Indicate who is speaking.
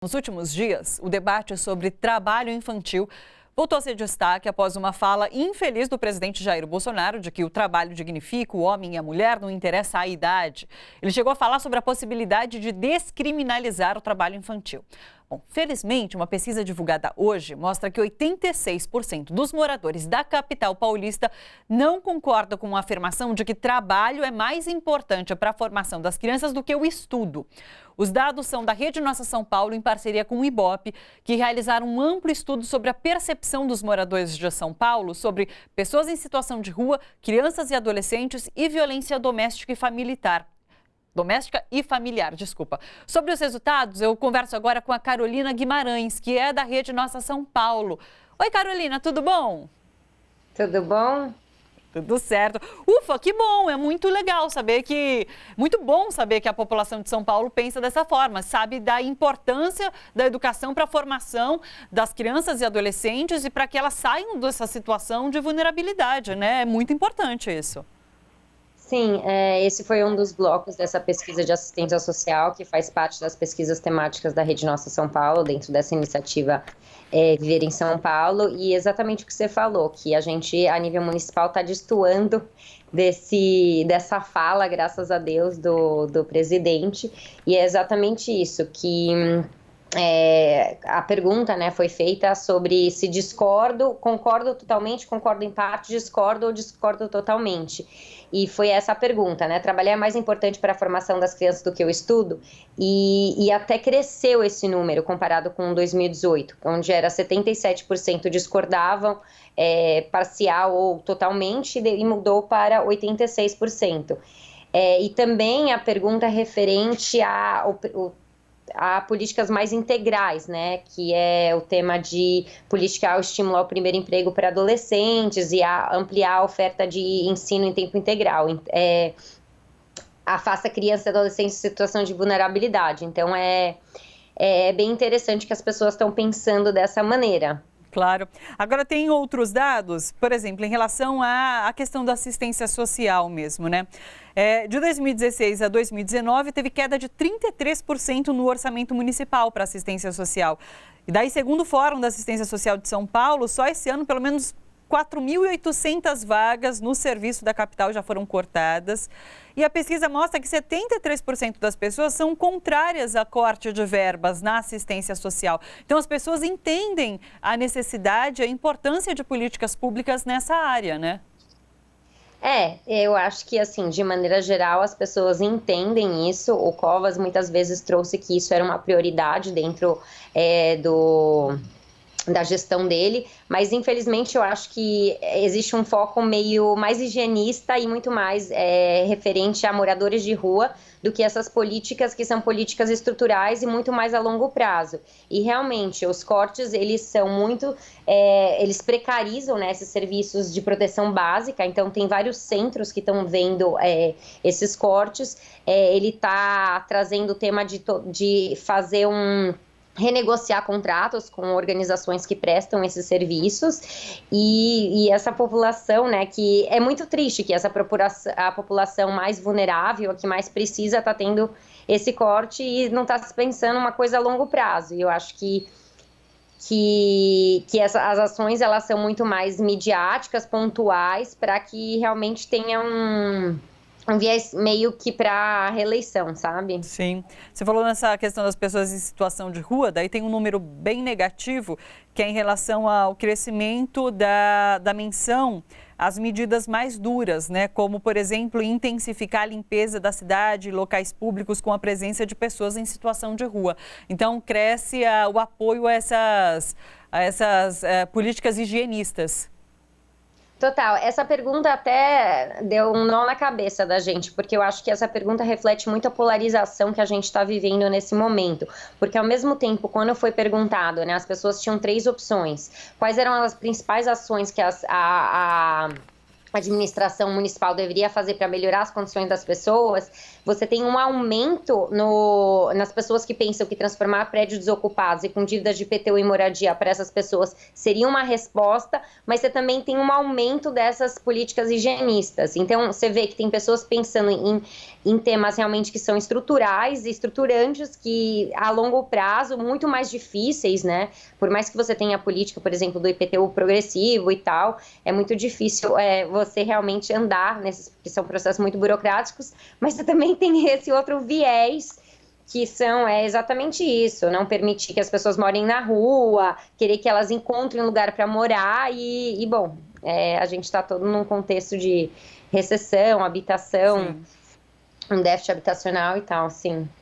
Speaker 1: Nos últimos dias, o debate sobre trabalho infantil voltou a ser destaque após uma fala infeliz do presidente Jair Bolsonaro de que o trabalho dignifica o homem e a mulher, não interessa a idade. Ele chegou a falar sobre a possibilidade de descriminalizar o trabalho infantil. Bom, felizmente, uma pesquisa divulgada hoje mostra que 86% dos moradores da capital paulista não concordam com a afirmação de que trabalho é mais importante para a formação das crianças do que o estudo. Os dados são da Rede Nossa São Paulo, em parceria com o IBOPE, que realizaram um amplo estudo sobre a percepção dos moradores de São Paulo sobre pessoas em situação de rua, crianças e adolescentes e violência doméstica e familiar, desculpa. Sobre os resultados, eu converso agora com a Carolina Guimarães, que é da Rede Nossa São Paulo. Oi, Carolina, tudo bom?
Speaker 2: Tudo bom?
Speaker 1: Tudo certo. Ufa, que bom, é muito legal saber muito bom saber que a população de São Paulo pensa dessa forma, sabe da importância da educação para a formação das crianças e adolescentes e para que elas saiam dessa situação de vulnerabilidade, né? É muito importante isso.
Speaker 2: Sim, esse foi um dos blocos dessa pesquisa de assistência social, que faz parte das pesquisas temáticas da Rede Nossa São Paulo, dentro dessa iniciativa Viver em São Paulo, e exatamente o que você falou, que a gente, a nível municipal, está destoando dessa fala, graças a Deus, do presidente, e é exatamente isso, que a pergunta, né, foi feita sobre se discordo, concordo totalmente, concordo em parte, discordo ou discordo totalmente. E foi essa a pergunta, né? Trabalhar é mais importante para a formação das crianças do que o estudo, e até cresceu esse número comparado com 2018, onde era 77% discordavam, parcial ou totalmente, e mudou para 86%. E também a pergunta referente a políticas mais integrais, né, que é o tema de política ao estímulo ao primeiro emprego para adolescentes e a ampliar a oferta de ensino em tempo integral, afasta crianças e adolescentes em situação de vulnerabilidade. Então, é bem interessante que as pessoas estão pensando dessa maneira.
Speaker 1: Claro. Agora, tem outros dados, por exemplo, em relação à questão da assistência social mesmo, né? De 2016 a 2019, teve queda de 33% no orçamento municipal para assistência social. E daí, segundo o Fórum da Assistência Social de São Paulo, só esse ano, pelo menos 4.800 vagas no serviço da capital já foram cortadas. E a pesquisa mostra que 73% das pessoas são contrárias a corte de verbas na assistência social. Então, as pessoas entendem a necessidade, a importância de políticas públicas nessa área, né?
Speaker 2: Eu acho que, assim, de maneira geral, as pessoas entendem isso. O Covas muitas vezes trouxe que isso era uma prioridade dentro da gestão dele, mas infelizmente eu acho que existe um foco meio mais higienista e muito mais referente a moradores de rua do que essas políticas que são políticas estruturais e muito mais a longo prazo. E realmente os cortes, eles são muito, eles precarizam, né, esses serviços de proteção básica. Então tem vários centros que estão vendo esses cortes. Ele está trazendo o tema de fazer renegociar contratos com organizações que prestam esses serviços e essa população, né, que é muito triste que a população mais vulnerável, a que mais precisa, está tendo esse corte e não está se pensando uma coisa a longo prazo. E eu acho que as ações, elas são muito mais midiáticas, pontuais, para que realmente tenha um viés meio que para reeleição, sabe?
Speaker 1: Sim. Você falou nessa questão das pessoas em situação de rua, daí tem um número bem negativo, que é em relação ao crescimento da menção às medidas mais duras, né? Como, por exemplo, intensificar a limpeza da cidade, locais públicos com a presença de pessoas em situação de rua. Então, cresce o apoio a essas políticas higienistas.
Speaker 2: Total, essa pergunta até deu um nó na cabeça da gente, porque eu acho que essa pergunta reflete muito a polarização que a gente está vivendo nesse momento, porque ao mesmo tempo, quando foi perguntado, né, as pessoas tinham 3 opções, quais eram as principais ações que a a administração municipal deveria fazer para melhorar as condições das pessoas, você tem um aumento nas pessoas que pensam que transformar prédios desocupados e com dívidas de IPTU e moradia para essas pessoas seria uma resposta, mas você também tem um aumento dessas políticas higienistas. Então, você vê que tem pessoas pensando em temas realmente que são estruturais e estruturantes, que a longo prazo, muito mais difíceis, né? Por mais que você tenha a política, por exemplo, do IPTU progressivo e tal, é muito difícil você realmente andar nesses, porque são processos muito burocráticos, mas você também tem esse outro viés, que é exatamente isso, não permitir que as pessoas morem na rua, querer que elas encontrem um lugar para morar bom, a gente está todo num contexto de recessão, habitação, um déficit habitacional e tal, sim.